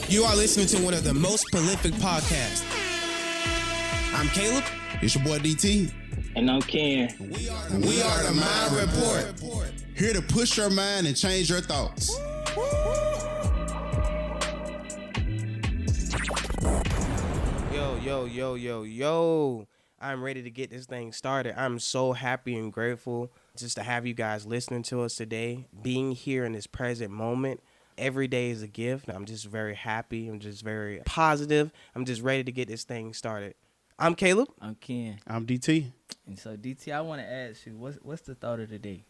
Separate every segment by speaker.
Speaker 1: You are listening to one of the most prolific podcasts. I'm Caleb.
Speaker 2: It's your boy DT.
Speaker 3: And I'm Ken.
Speaker 1: We are the Mind Report.
Speaker 2: Here to push your mind and change your thoughts.
Speaker 4: Yo. I'm ready to get this thing started. I'm so happy and grateful just to have you guys listening to us today. Being here in this present moment. Every day is a gift. I'm just very happy. I'm just very positive. I'm just ready to get this thing started. I'm Caleb.
Speaker 3: I'm Ken.
Speaker 2: I'm DT.
Speaker 3: And so, DT, I want to ask you, what's the thought of the day?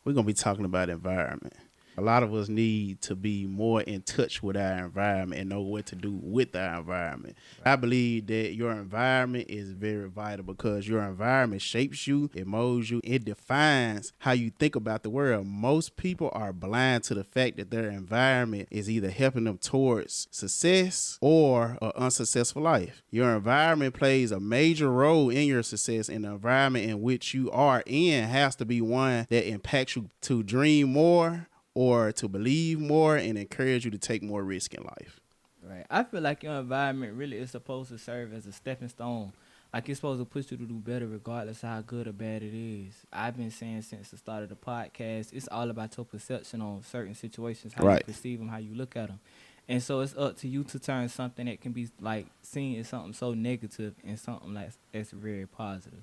Speaker 2: We're going to be talking about environment. A lot of us need to be more in touch with our environment and know what to do with our environment. Right. I believe that your environment is very vital because your environment shapes you, it molds you, it defines how you think about the world. Most people are blind to the fact that their environment is either helping them towards success or an unsuccessful life. Your environment plays a major role in your success, and the environment in which you are in has to be one that impacts you to dream more, or to believe more and encourage you to take more risk in life.
Speaker 3: Right. I feel like your environment really is supposed to serve as a stepping stone. Like it's supposed to push you to do better regardless of how good or bad it is. I've been saying since the start of the podcast, it's all about your perception on certain situations, how you perceive them, how you look at them. And so it's up to you to turn something that can be like seen as something so negative and something that's very positive.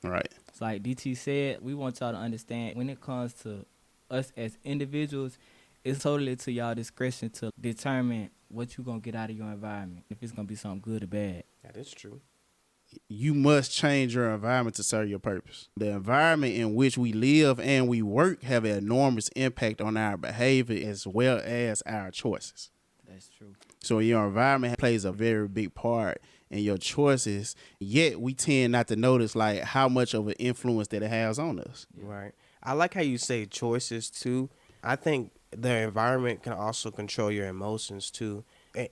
Speaker 2: Right.
Speaker 3: It's like DT said, we want y'all to understand when it comes to us as individuals, it's totally to y'all discretion to determine what you're going to get out of your environment, if it's going to be something good or bad.
Speaker 4: That is true.
Speaker 2: You must change your environment to serve your purpose. The environment in which we live and we work have an enormous impact on our behavior as well as our choices.
Speaker 3: That's true.
Speaker 2: So your environment plays a very big part in your choices, yet we tend not to notice like how much of an influence that it has on us.
Speaker 4: Right. I like how you say choices too. I think the environment can also control your emotions too.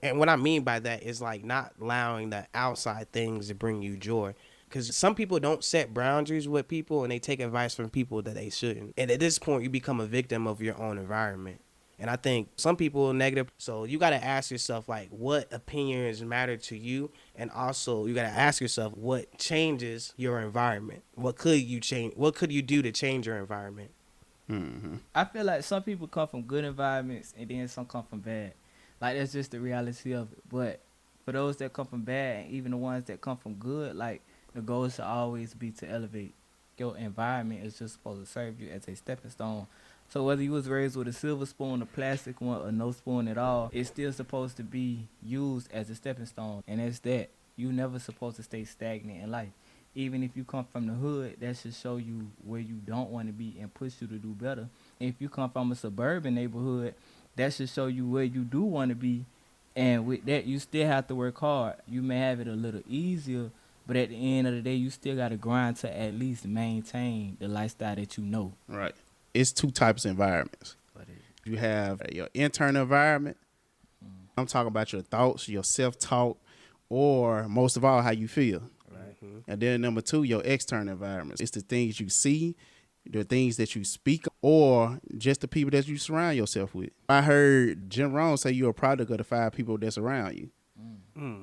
Speaker 4: And what I mean by that is like not allowing the outside things to bring you joy. Because some people don't set boundaries with people and they take advice from people that they shouldn't. And at this point, you become a victim of your own environment. And I think some people are negative. So you got to ask yourself, like, what opinions matter to you? And also, you got to ask yourself, what changes your environment? What could you change? What could you do to change your environment?
Speaker 2: Mm-hmm.
Speaker 3: I feel like some people come from good environments and then some come from bad. Like, that's just the reality of it. But for those that come from bad and even the ones that come from good, like, the goal should always be to elevate. Your environment is just supposed to serve you as a stepping stone. So whether you was raised with a silver spoon, a plastic one, or no spoon at all, it's still supposed to be used as a stepping stone. And that's that. You never supposed to stay stagnant in life. Even if you come from the hood, that should show you where you don't want to be and push you to do better. And if you come from a suburban neighborhood, that should show you where you do want to be. And with that, you still have to work hard. You may have it a little easier, but at the end of the day, you still got to grind to at least maintain the lifestyle that you know.
Speaker 2: Right. It's two types of environments. You have your internal environment. I'm talking about your thoughts, your self-talk, or most of all, how you feel.
Speaker 4: Right.
Speaker 2: And then number two, your external environment. It's the things you see, the things that you speak, or just the people that you surround yourself with. I heard Jim Rohn say you're a product of the 5 people that's around you.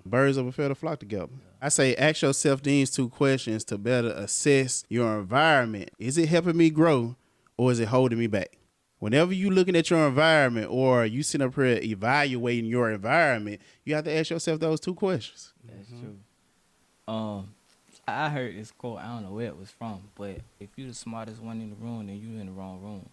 Speaker 2: Birds of a feather flock together. I say ask yourself these 2 questions to better assess your environment. Is it helping me grow? Or is it holding me back? Whenever you looking at your environment or you sitting up here evaluating your environment, you have to ask yourself those 2 questions.
Speaker 3: That's true. I heard this quote. I don't know where it was from, but if you're the smartest one in the room, then you're in the wrong room.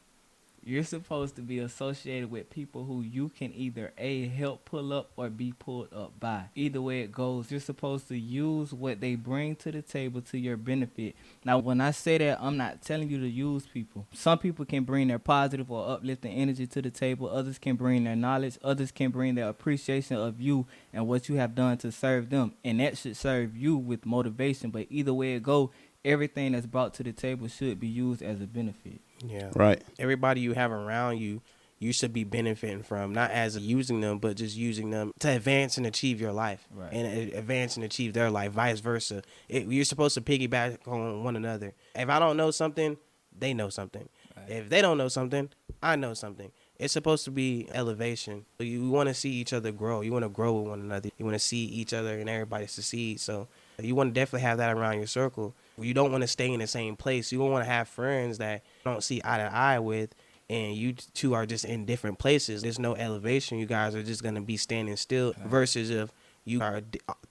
Speaker 3: You're supposed to be associated with people who you can either A, help pull up or be pulled up by. Either way it goes, you're supposed to use what they bring to the table to your benefit. Now, when I say that, I'm not telling you to use people. Some people can bring their positive or uplifting energy to the table. Others can bring their knowledge. Others can bring their appreciation of you and what you have done to serve them. And that should serve you with motivation. But either way it goes, everything that's brought to the table should be used as a benefit.
Speaker 4: Yeah.
Speaker 2: Right.
Speaker 4: Everybody you have around you, you should be benefiting from, not as using them, but just using them to advance and achieve your life.
Speaker 3: Right.
Speaker 4: And advance and achieve their life, vice versa. You're supposed to piggyback on one another. If I don't know something, they know something. Right. If they don't know something, I know something. It's supposed to be elevation. You want to see each other grow. You want to grow with one another. You want to see each other and everybody succeed. So you want to definitely have that around your circle. You don't want to stay in the same place. You don't want to have friends that you don't see eye to eye with, and you two are just in different places. There's no elevation. You guys are just going to be standing still versus if you are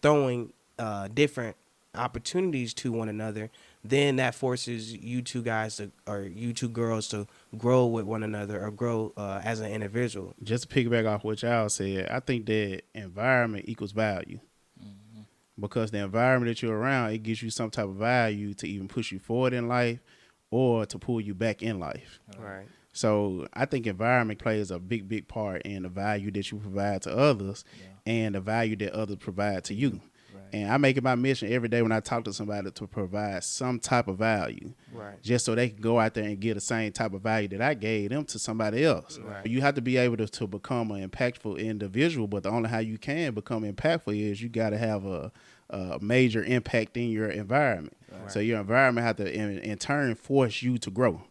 Speaker 4: throwing different opportunities to one another, then that forces you two guys to, or you two girls to grow with one another or grow as an individual.
Speaker 2: Just to piggyback off what y'all said, I think that environment equals value. Because the environment that you're around, it gives you some type of value to even push you forward in life or to pull you back in life.
Speaker 4: Right.
Speaker 2: So I think environment plays a big, big part in the value that you provide to others and the value that others provide to you. And I make it my mission every day when I talk to somebody to provide some type of value, just so they can go out there and get the same type of value that I gave them to somebody else. You have to be able to become an impactful individual, but the only how you can become impactful is you got to have a major impact in your environment. So your environment have to, in turn, force you to grow.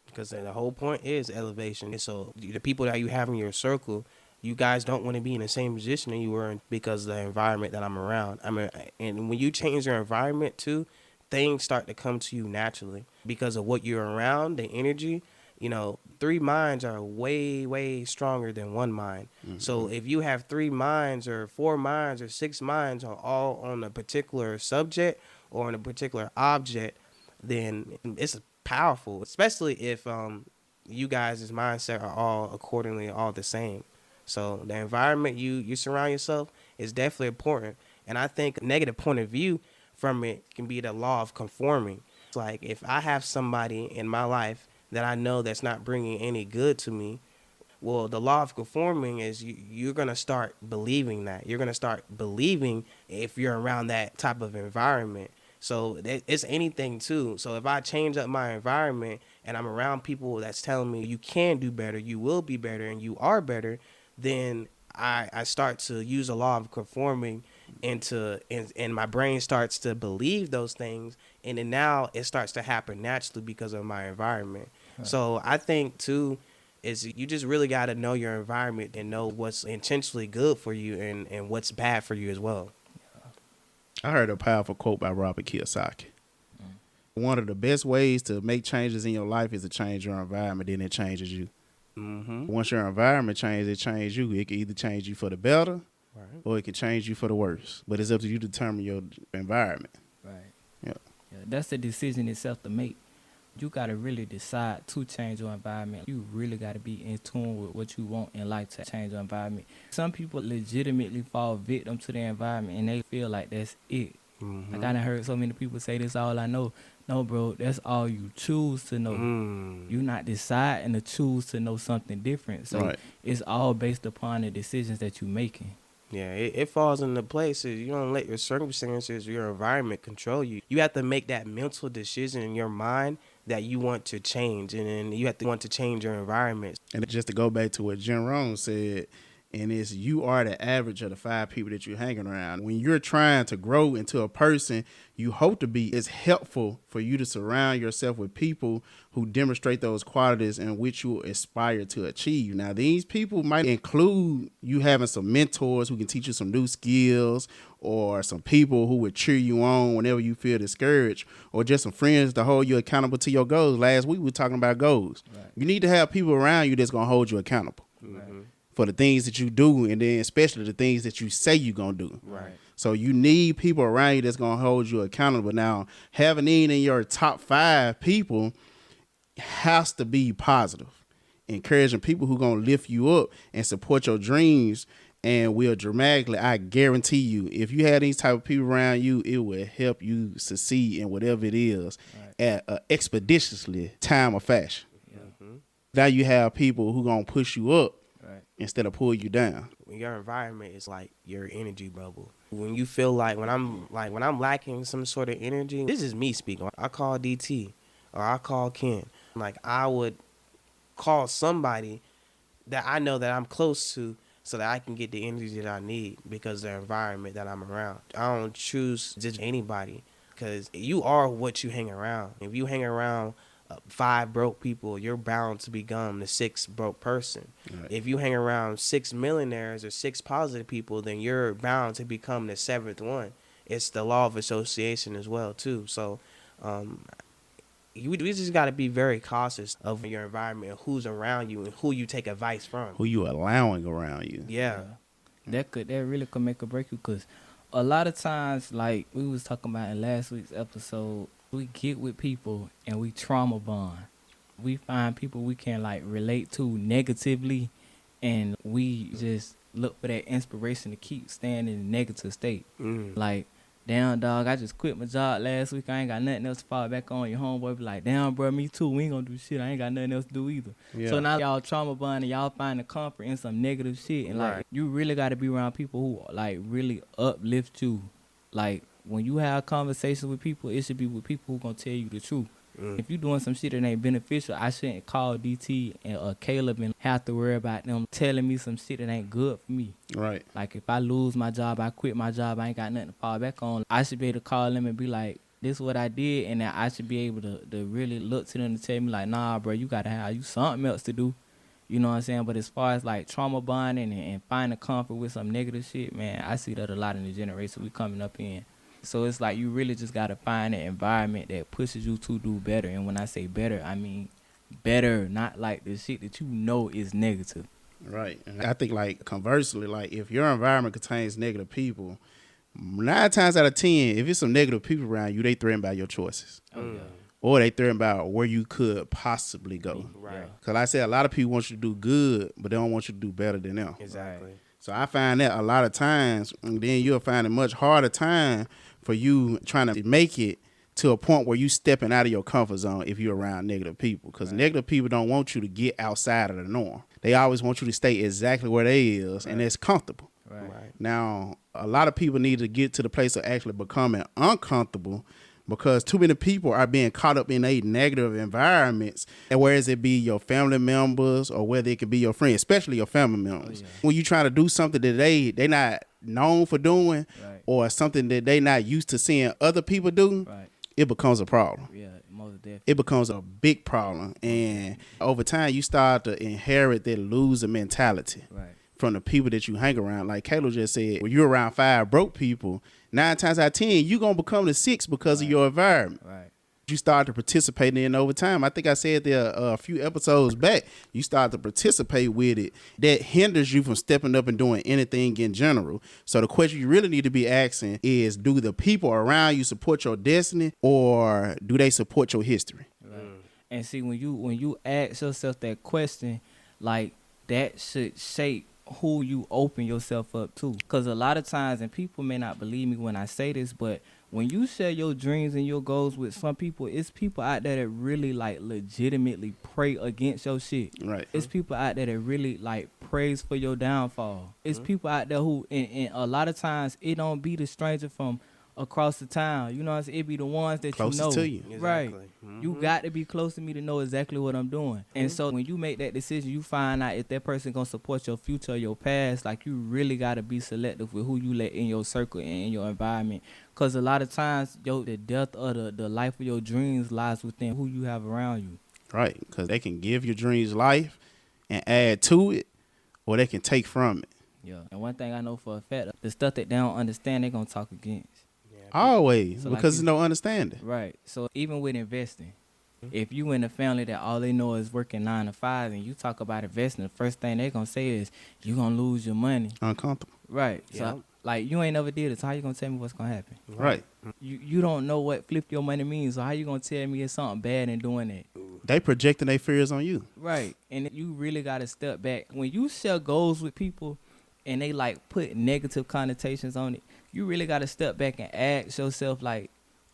Speaker 4: Because the whole point is elevation. So the people that you have in your circle, you guys don't want to be in the same position that you were in because of the environment that I'm around. I mean, and when you change your environment too, things start to come to you naturally because of what you're around, the energy. You know, 3 minds are way, way stronger than 1 mind. So if you have 3 minds or 4 minds or 6 minds are all on a particular subject or on a particular object, then it's powerful, especially if you guys' mindset are all accordingly all the same. So the environment you surround yourself is definitely important. And I think a negative point of view from it can be the law of conforming. It's like if I have somebody in my life that I know that's not bringing any good to me, well, the law of conforming is you're going to start believing that. You're going to start believing if you're around that type of environment. So it's anything too. So if I change up my environment and I'm around people that's telling me you can do better, you will be better, and you are better, then I start to use the law of conforming and my brain starts to believe those things, and then now it starts to happen naturally because of my environment. So I think too is you just really got to know your environment and know what's intentionally good for you and what's bad for you as well.
Speaker 2: I heard a powerful quote by Robert Kiyosaki. One of the best ways to make changes in your life is to change your environment, then it changes you. Once your environment changes, it changes you. It can either change you for the better or it can change you for the worse. But it's up to you to determine your environment. Yeah,
Speaker 3: that's the decision itself to make. You got to really decide to change your environment. You really got to be in tune with what you want in life to change your environment. Some people legitimately fall victim to their environment and they feel like that's it. Like I done heard so many people say this all I know. No, bro, that's all you choose to know. You're not deciding to choose to know something different. So it's all based upon the decisions that you're making.
Speaker 4: Yeah, it falls into places. You don't let your circumstances, your environment control you. You have to make that mental decision in your mind that you want to change, and then you have to want to change your environment.
Speaker 2: And just to go back to what Rohn said, and it's you are the average of the 5 people that you're hanging around. When you're trying to grow into a person you hope to be, it's helpful for you to surround yourself with people who demonstrate those qualities in which you aspire to achieve. Now, these people might include you having some mentors who can teach you some new skills, or some people who would cheer you on whenever you feel discouraged, or just some friends to hold you accountable to your goals. Last week we were talking about goals. You need to have people around you that's going to hold you accountable. For the things that you do, and then especially the things that you say you're going to do. So you need people around you that's going to hold you accountable. Now, having in your top 5 people has to be positive. Encouraging people who are going to lift you up and support your dreams and will dramatically, I guarantee you, if you have these type of people around you, it will help you succeed in whatever it is at an expeditiously time or fashion. Now you have people who going to push you up instead of pull you down.
Speaker 4: Your environment is like your energy bubble. When you feel like when I'm lacking some sort of energy, this is me speaking. I call DT or I call Ken. Like I would call somebody that I know that I'm close to so that I can get the energy that I need because of the environment that I'm around. I don't choose just anybody because you are what you hang around. If you hang around 5 broke people, you're bound to become the 6th broke person.
Speaker 2: Right.
Speaker 4: If you hang around 6 millionaires or 6 positive people, then you're bound to become the 7th one. It's the law of association as well too. So we just got to be very cautious of your environment, who's around you, and who you take advice from.
Speaker 2: Who you allowing around you.
Speaker 4: Yeah.
Speaker 3: That really could make or break you, because a lot of times, like we was talking about in last week's episode, we get with people and we trauma bond. We find people we can like relate to negatively, and we just look for that inspiration to keep staying in a negative state. Like, damn, dog, I just quit my job last week. I ain't got nothing else to fall back on. Your homeboy be like, damn, bro, me too. We ain't gonna do shit. I ain't got nothing else to do either.
Speaker 2: Yeah.
Speaker 3: So now y'all trauma bond and y'all find the comfort in some negative shit. And like, you really got to be around people who like really uplift you. Like, when you have conversations with people, it should be with people who gonna tell you the truth. If you doing some shit that ain't beneficial, I shouldn't call DT and Caleb and have to worry about them telling me some shit that ain't good for me.
Speaker 2: Right.
Speaker 3: Like, if I lose my job, I quit my job, I ain't got nothing to fall back on, I should be able to call them and be like, this is what I did, and then I should be able to really look to them to tell me like, nah, bro, you gotta have you something else to do. You know what I'm saying? But as far as like trauma bonding and finding comfort with some negative shit, man, I see that a lot in the generation we coming up in. So it's like you really just got to find an environment that pushes you to do better. And when I say better, I mean better, not like the shit that you know is negative.
Speaker 2: Right. And I think, like, conversely, like, if your environment contains negative people, 9 times out of 10, if it's some negative people around you, they threatened by your choices.
Speaker 3: Oh, yeah.
Speaker 2: Or they threatened about where you could possibly go.
Speaker 4: Right.
Speaker 2: Because I say a lot of people want you to do good, but they don't want you to do better than them.
Speaker 4: Exactly.
Speaker 2: So I find that a lot of times, and then you'll find a much harder time for you trying to make it to a point where you stepping out of your comfort zone if you're around negative people. Because negative people don't want you to get outside of the norm. They always want you to stay exactly where they is, and it's comfortable.
Speaker 3: Right.
Speaker 2: Now, a lot of people need to get to the place of actually becoming uncomfortable, because too many people are being caught up in a negative environments, and whereas it be your family members or whether it could be your friends, especially your family members. Oh, yeah. When you try to do something that they not known for doing, or something that they not used to seeing other people do, it becomes a problem.
Speaker 3: Yeah, most definitely.
Speaker 2: It becomes a big problem, and over time you start to inherit that loser mentality from the people that you hang around. Like Caleb just said, when you're around 5 broke people, 9 times out of 10, you're going to become the 6th because of your environment.
Speaker 3: Right.
Speaker 2: You start to participate in over time. I think I said there a few episodes back, you start to participate with it. That hinders you from stepping up and doing anything in general. So the question you really need to be asking is, do the people around you support your destiny, or do they support your history?
Speaker 3: Right. And see, when you ask yourself that question, like, that should shape who you open yourself up to. Because a lot of times, and people may not believe me when I say this, but when you share your dreams and your goals with some people, it's people out there that really like legitimately pray against your shit.
Speaker 2: Right.
Speaker 3: It's people out there that really like prays for your downfall. It's people out there who, and a lot of times, it don't be the stranger from across the town. You know what I'm saying? It be the ones that
Speaker 2: closest
Speaker 3: you know.
Speaker 2: to you.
Speaker 3: Right.
Speaker 4: Exactly.
Speaker 3: You got to be close to me to know exactly what I'm doing. And so when you make that decision, you find out if that person going to support your future or your past. Like, you really got to be selective with who you let in your circle and in your environment. Because a lot of times, the death of the life of your dreams lies within who you have around you.
Speaker 2: Right. Because they can give your dreams life and add to it, or they can take from it.
Speaker 3: Yeah. And one thing I know for a fact, the stuff that they don't understand, they're going to talk against.
Speaker 2: Always,
Speaker 3: So
Speaker 2: because
Speaker 3: like
Speaker 2: there's no understanding.
Speaker 3: Right. So even with investing, if you in a family that all they know is working 9 to 5 and you talk about investing, the first thing they going to say is, you going to lose your money.
Speaker 2: Uncomfortable.
Speaker 3: Right.
Speaker 4: Yeah.
Speaker 3: So, like, you ain't never did it, so how you going to tell me what's going to happen?
Speaker 2: Right.
Speaker 3: You don't know what flip your money means, so how you going to tell me it's something bad in doing that?
Speaker 2: They projecting their fears on you.
Speaker 3: Right. And you really got to step back. When you share goals with people and they, like, put negative connotations on it, you really got to step back and ask yourself, like,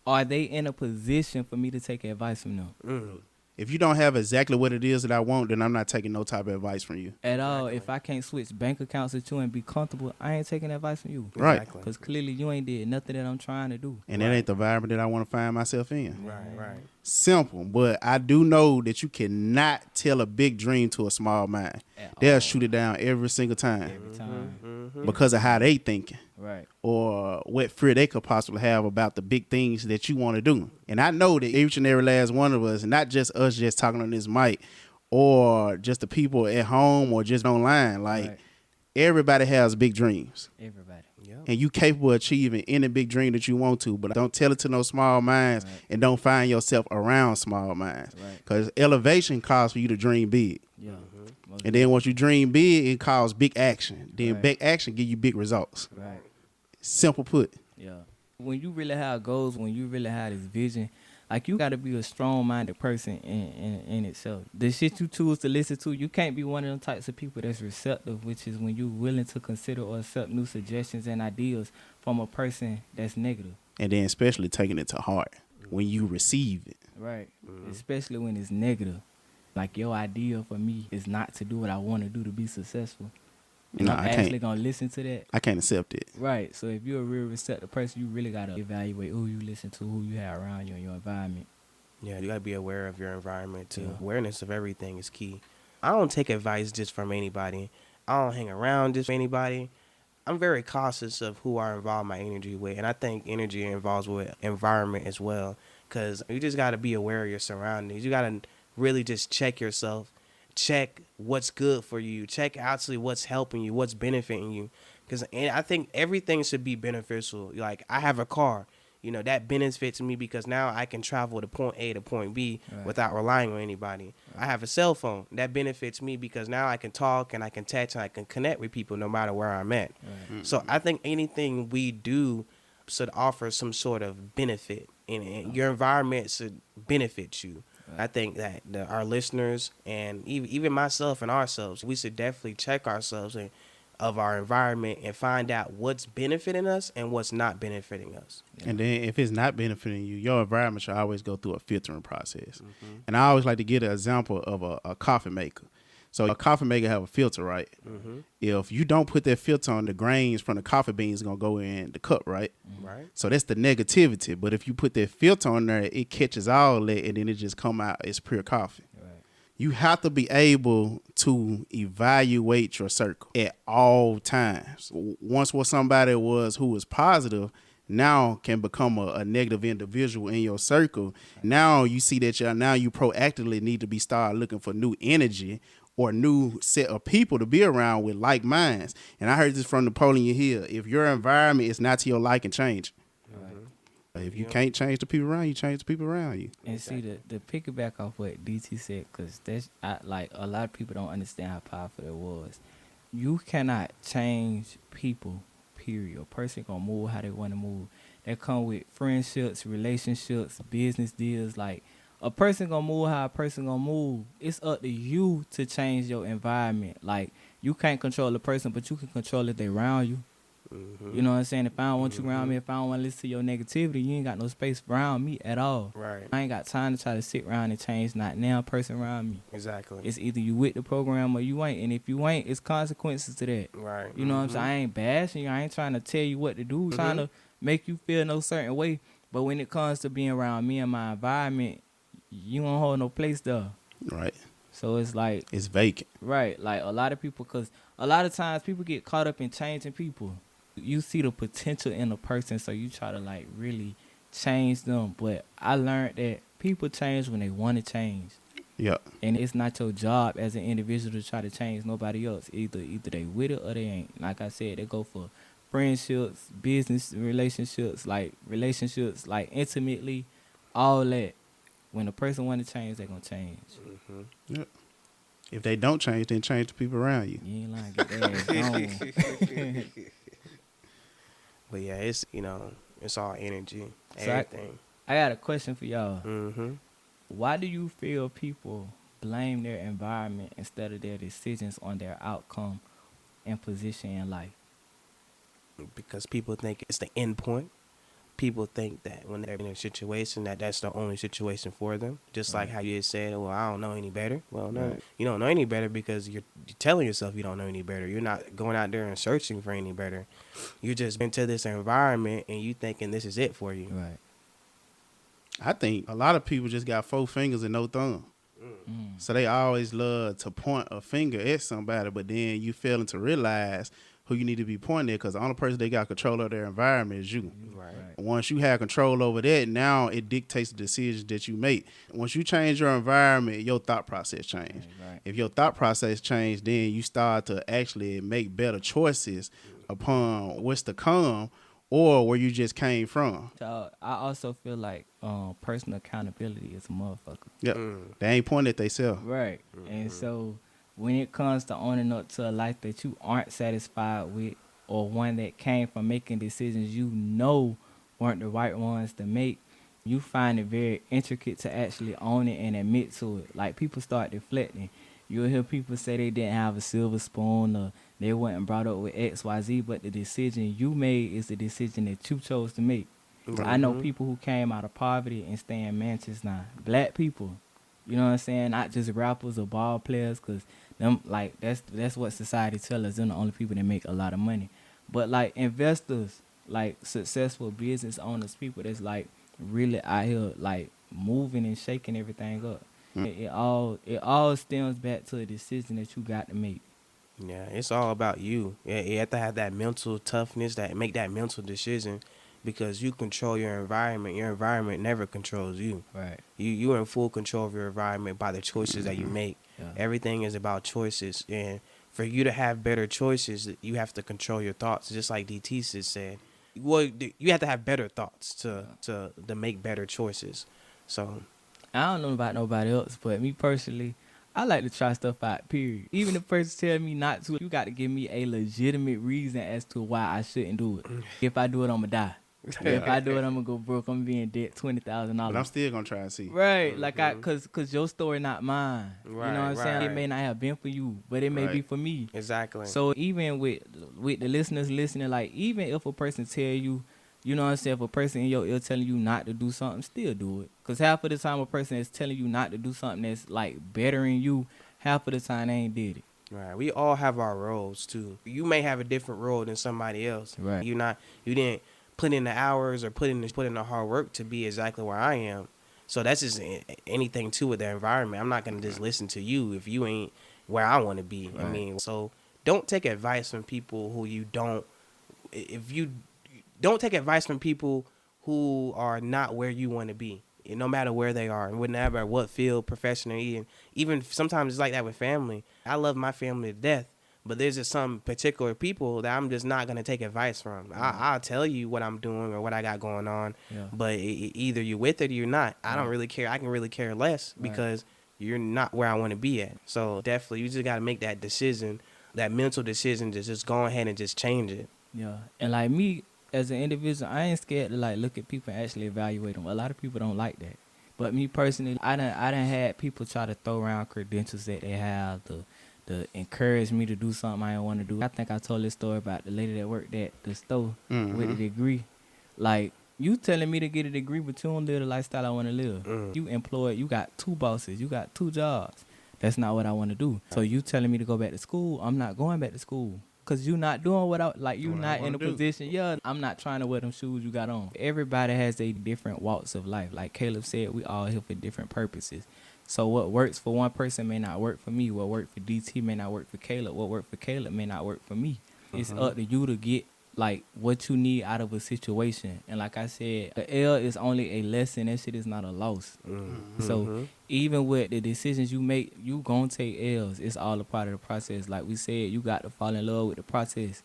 Speaker 3: are they in a position for me to take advice from them?
Speaker 2: If you don't have exactly what it is that I want, then I'm not taking no type of advice from you.
Speaker 3: At all. If I can't switch bank accounts with you and be comfortable, I ain't taking advice from you.
Speaker 2: Right.
Speaker 3: Because clearly you ain't did nothing that I'm trying to do.
Speaker 2: And that ain't the environment that I want to find myself in.
Speaker 4: Right.
Speaker 2: simple, but I do know that you cannot tell a big dream to a small mind.
Speaker 3: At
Speaker 2: They'll
Speaker 3: all.
Speaker 2: shoot it down every single time
Speaker 3: Every time.
Speaker 2: because of how they thinking.
Speaker 3: Right.
Speaker 2: Or what fear they could possibly have about the big things that you want to do. And I know that each and every last one of us, not just us just talking on this mic, or just the people at home or just online, like
Speaker 3: Right.
Speaker 2: everybody has big dreams.
Speaker 3: Everybody.
Speaker 2: And you capable of achieving any big dream that you want to, but don't tell it to no small minds,
Speaker 3: Right.
Speaker 2: and don't find yourself around small minds.
Speaker 3: Right.
Speaker 2: Because elevation calls for you to dream big.
Speaker 3: Yeah. Most
Speaker 2: And then once you dream big, it calls big action. Then
Speaker 3: Right.
Speaker 2: big action give you big results.
Speaker 3: Right.
Speaker 2: Simple put.
Speaker 3: Yeah. When you really have goals, when you really have this vision, like you got to be a strong-minded person in itself. The shit you choose to listen to, you can't be one of them types of people that's receptive, which is when you're willing to consider or accept new suggestions and ideas from a person that's negative.
Speaker 2: And then especially taking it to heart when you receive it.
Speaker 3: Right. Especially when it's negative. Like your idea for me is not to do what I want to do to be successful. And
Speaker 2: No,
Speaker 3: I'm
Speaker 2: I
Speaker 3: actually
Speaker 2: can't.
Speaker 3: going to listen to that.
Speaker 2: I can't accept it.
Speaker 3: Right. So if you're a real receptive person, you really got to evaluate who you listen to, who you have around you in your environment.
Speaker 4: Yeah, you gotta be aware of your environment too.
Speaker 3: Yeah.
Speaker 4: Awareness of everything is key. I don't take advice just from anybody. I don't hang around just anybody. I'm very cautious of who I involve my energy with, and I think energy involves with environment as well. Cause you just gotta be aware of your surroundings. You gotta really just check yourself, check what's good for you, check actually what's helping you, what's benefiting you. Cause I think everything should be beneficial. Like I have a car. You know, that benefits me because now I can travel to point A to point B
Speaker 3: Right.
Speaker 4: without relying on anybody. I have a cell phone. That benefits me because now I can talk and I can text and I can connect with people no matter where I'm at.
Speaker 3: Right.
Speaker 4: So I think anything we do should offer some sort of benefit. And your environment should benefit you.
Speaker 3: Right.
Speaker 4: I think that our listeners and even myself and ourselves, we should definitely check ourselves and of our environment and find out what's benefiting us and what's not benefiting us.
Speaker 2: And then if it's not benefiting you, your environment should always go through a filtering process. And I always like to give an example of a coffee maker. So a coffee maker have a filter, right? If you don't put that filter on, the grains from the coffee beans are going to go in the cup, right?
Speaker 4: Right?
Speaker 2: So that's the negativity. But if you put that filter on there, it catches all that and then it just come out as pure coffee.
Speaker 3: Right.
Speaker 2: You have to be able to evaluate your circle at all times. Once what somebody was who was positive now can become a negative individual in your circle. Now you see that you proactively need to be start looking for new energy or new set of people to be around with like minds. And I heard this from Napoleon Hill. If your environment is not to your liking, change. If you can't change the people around you, change the people around you.
Speaker 3: And see, the piggyback off what DT said, because like a lot of people don't understand how powerful it was. You cannot change people, period. A person gonna move how they want to move. That come with friendships, relationships, business deals. Like a person gonna move how a person gonna move. It's up to you to change your environment. Like you can't control the person, but you can control if they around you. You know what I'm saying? If I don't want you around me, if I don't want to listen to your negativity, you ain't got no space around me at all.
Speaker 4: Right.
Speaker 3: I ain't got time to try to sit around and change not now person around me.
Speaker 4: Exactly.
Speaker 3: It's either you with the program or you ain't. And if you ain't, it's consequences to that.
Speaker 4: Right.
Speaker 3: You know what I'm saying? I ain't bashing you. I ain't trying to tell you what to do. Trying to make you feel no certain way. But when it comes to being around me and my environment, you won't hold no place there.
Speaker 2: Right.
Speaker 3: So it's like,
Speaker 2: It's vacant.
Speaker 3: right, like a lot of people, because a lot of times people get caught up in changing people. You see the potential in a person, so you try to like really change them. But I learned that people change when they want to change.
Speaker 2: Yeah.
Speaker 3: And it's not your job as an individual to try to change nobody else. Either they with it or they ain't. Like I said, they go for friendships, business relationships like intimately, all that. When a person want to change, they gonna change.
Speaker 2: Yeah. If they don't change, then change the people around you.
Speaker 3: You ain't lying. Get their ass gone.
Speaker 4: But yeah, it's it's all energy,
Speaker 3: So
Speaker 4: everything.
Speaker 3: I got a question for y'all.
Speaker 4: Mm-hmm.
Speaker 3: Why do you feel people blame their environment instead of their decisions on their outcome and position in life?
Speaker 4: Because people think it's the end point. People think that when they're in a situation that's the only situation for them. Just like how you just said, well, I don't know any better. Well, no, you don't know any better because you're telling yourself you don't know any better. You're not going out there and searching for any better. You just into this environment and you thinking this is it for you.
Speaker 3: Right.
Speaker 2: I think a lot of people just got 4 fingers and no thumb. So they always love to point a finger at somebody, but then you failing to realize who you need to be pointing at, because the only person they got control of their environment is you.
Speaker 4: Right.
Speaker 2: Once you have control over that, now it dictates the decisions that you make. Once you change your environment, your thought process change.
Speaker 3: Right.
Speaker 2: If your thought process change, then you start to actually make better choices upon what's to come or where you just came from.
Speaker 3: So I also feel like personal accountability is a motherfucker.
Speaker 2: Yep. They ain't pointing at themselves.
Speaker 3: Right. And so when it comes to owning up to a life that you aren't satisfied with, or one that came from making decisions you know weren't the right ones to make, you find it very intricate to actually own it and admit to it. Like, people start deflecting. You'll hear people say they didn't have a silver spoon, or they weren't brought up with XYZ, but the decision you made is the decision that you chose to make. I know people who came out of poverty and stay in mansions now. Black people, you know what I'm saying? Not just rappers or ball players, because them, like, that's what society tells us. They're the only people that make a lot of money. But like investors, like successful business owners, people that's like really out here like moving and shaking everything up. It all stems back to a decision that you got to make.
Speaker 4: Yeah, it's all about you. Yeah, you have to have that mental toughness, that make that mental decision, because you control your environment. Your environment never controls you.
Speaker 3: Right.
Speaker 4: You're in full control of your environment by the choices that you make.
Speaker 3: Yeah.
Speaker 4: Everything is about choices, and for you to have better choices, you have to control your thoughts. Just like DT said, well, you have to have better thoughts to make better choices. So
Speaker 3: I don't know about nobody else, but me personally, I like to try stuff out, period. Even if the person tell me not to, you got to give me a legitimate reason as to why I shouldn't do it. If I do it, I'm going to die. If I do it, I'm going to go broke. I'm being debt $20,000.
Speaker 2: But I'm still going to try and see.
Speaker 3: Right, like cause your story not mine. You know what I'm saying? It may not have been for you, but it may be for me.
Speaker 4: Exactly.
Speaker 3: So even with the listeners listening, like, even if a person tell you, you know what I'm saying, if a person in your ear telling you not to do something, still do it. Cause half of the time a person is telling you not to do something that's like bettering you, half of the time they ain't did it.
Speaker 4: Right. We all have our roles too. You may have a different role than somebody else.
Speaker 3: Right.
Speaker 4: You didn't put in the hours or put in the hard work to be exactly where I am. So that's just anything too with the environment. I'm not gonna just listen to you if you ain't where I want to be.
Speaker 3: Right.
Speaker 4: I mean, so don't take advice from people who you don't. If you don't take advice from people who are not where you want to be, no matter where they are, and no matter what field, profession, and even sometimes it's like that with family. I love my family to death, but there's just some particular people that I'm just not going to take advice from. I'll tell you what I'm doing or what I got going on, but either you're with it or you're not. I don't really care. I can really care less because you're not where I want to be at. So definitely, you just got to make that decision, that mental decision to just go ahead and just change it.
Speaker 3: Yeah, and like me, as an individual, I ain't scared to like look at people and actually evaluate them. A lot of people don't like that. But me personally, I done had people try to throw around credentials that they have to encourage me to do something I don't want to do. I think I told this story about the lady that worked at the store with a degree. Like, you telling me to get a degree, but you don't live the lifestyle I want to live. You employed, you got 2 bosses, you got 2 jobs. That's not what I want to do. So you telling me to go back to school, I'm not going back to school. Cause you not doing what I like. You not in a position. Yeah, I'm not trying to wear them shoes you got on. Everybody has a different walks of life. Like Caleb said, we all here for different purposes. So what works for one person may not work for me. What worked for DT may not work for Caleb. What worked for Caleb may not work for me. It's up to you to get like what you need out of a situation. And like I said, the L is only a lesson. That shit is not a loss. So even with the decisions you make, you gonna take L's. It's all a part of the process. Like we said, you got to fall in love with the process.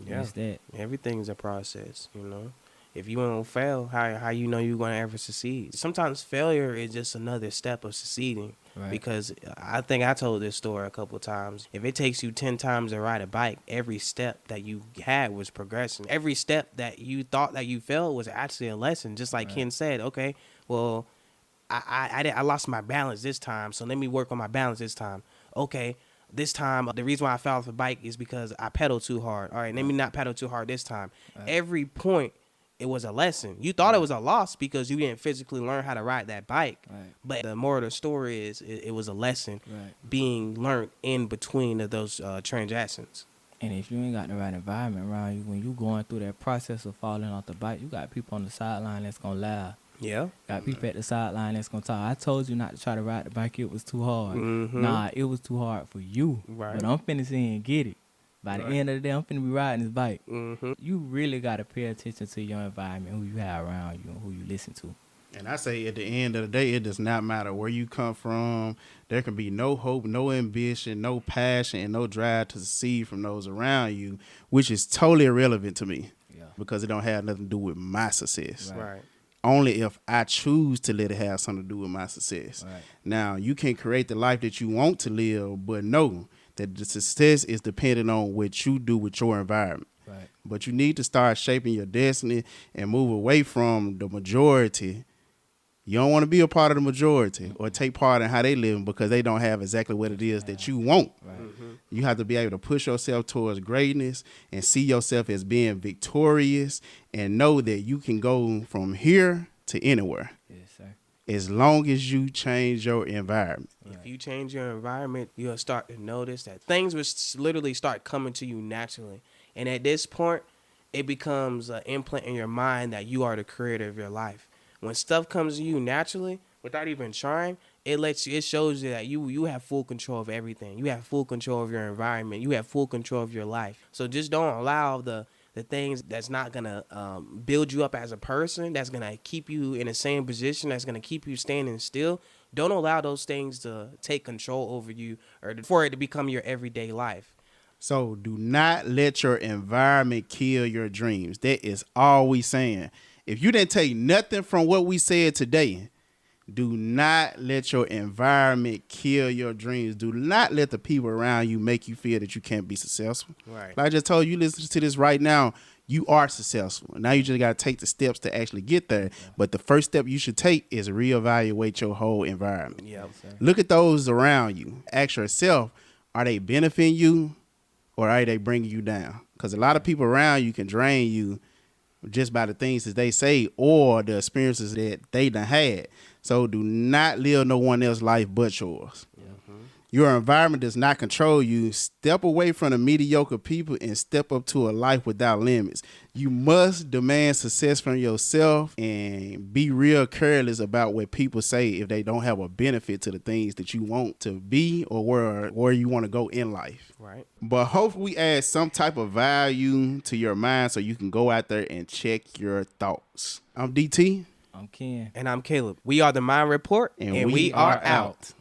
Speaker 4: Yeah,
Speaker 3: it's that.
Speaker 4: Everything's a process, you know. If you don't fail, how you know you're gonna ever succeed? Sometimes failure is just another step of succeeding. Right. Because I think I told this story a couple of times. If it takes you 10 times to ride a bike, every step that you had was progression. Every step that you thought that you failed was actually a lesson. Just like Ken said, okay, well, I lost my balance this time, so let me work on my balance this time. Okay, this time, the reason why I fell off the bike is because I pedaled too hard. All right, let me not pedal too hard this time. Every point, it was a lesson. You thought it was a loss because you didn't physically learn how to ride that bike. But the moral of the story is it was a lesson being learned in between of those transactions.
Speaker 3: And if you ain't got the right environment around you, when you going through that process of falling off the bike, you got people on the sideline that's going to laugh.
Speaker 4: Yeah.
Speaker 3: Got people at the sideline that's gonna talk. I told you not to try to ride the bike. It was too hard. Nah, it was too hard for you.
Speaker 4: Right.
Speaker 3: But I'm finna see and get it. By the end of the day, I'm finna be riding this bike. You really gotta pay attention to your environment, who you have around you, and who you listen to.
Speaker 2: And I say at the end of the day, it does not matter where you come from. There can be no hope, no ambition, no passion, and no drive to succeed from those around you, which is totally irrelevant to me because it don't have nothing to do with my success.
Speaker 4: Right.
Speaker 2: Only if I choose to let it have something to do with my success.
Speaker 3: Right.
Speaker 2: Now, you can create the life that you want to live, but know that the success is dependent on what you do with your environment.
Speaker 3: Right.
Speaker 2: But you need to start shaping your destiny and move away from the majority. You don't want to be a part of the majority or take part in how they live because they don't have exactly what it is that you want.
Speaker 3: Right.
Speaker 2: You have to be able to push yourself towards greatness and see yourself as being victorious and know that you can go from here to anywhere.
Speaker 3: Yes, sir.
Speaker 2: As long as you change your environment.
Speaker 4: If you change your environment, you'll start to notice that things will literally start coming to you naturally. And at this point, it becomes an implant in your mind that you are the creator of your life. When stuff comes to you naturally, without even trying, it shows you that you have full control of everything. You have full control of your environment. You have full control of your life. So just don't allow the things that's not going to build you up as a person, that's going to keep you in the same position, that's going to keep you standing still. Don't allow those things to take control over you or for it to become your everyday life.
Speaker 2: So do not let your environment kill your dreams. That is all we saying. If you didn't take nothing from what we said today, do not let your environment kill your dreams. Do not let the people around you make you feel that you can't be successful.
Speaker 4: Right.
Speaker 2: Like I just told you, listen to this right now. You are successful. Now you just got to take the steps to actually get there. But the first step you should take is reevaluate your whole environment.
Speaker 4: Yeah.
Speaker 2: Look at those around you. Ask yourself, are they benefiting you or are they bringing you down? Because a lot of people around you can drain you just by the things that they say or the experiences that they done had. So do not live no one else's life but yours. Your environment does not control you. Step away from the mediocre people and step up to a life without limits. You must demand success from yourself and be real careless about what people say if they don't have a benefit to the things that you want to be or where you want to go in life.
Speaker 4: Right.
Speaker 2: But hopefully we add some type of value to your mind so you can go out there and check your thoughts. I'm DT.
Speaker 3: I'm Ken.
Speaker 4: And I'm Caleb. We are the Mind Report,
Speaker 2: And we are out.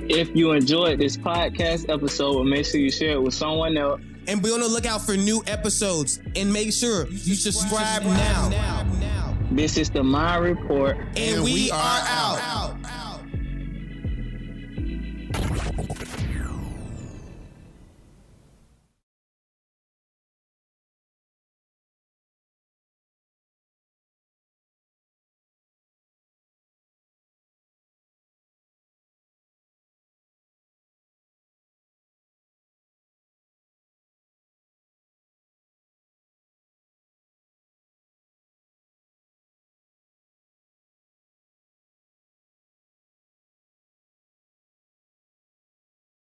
Speaker 5: If you enjoyed this podcast episode, make sure you share it with someone else.
Speaker 1: And be on the lookout for new episodes. And make sure you subscribe now.
Speaker 5: This is the Mind Report.
Speaker 1: And we are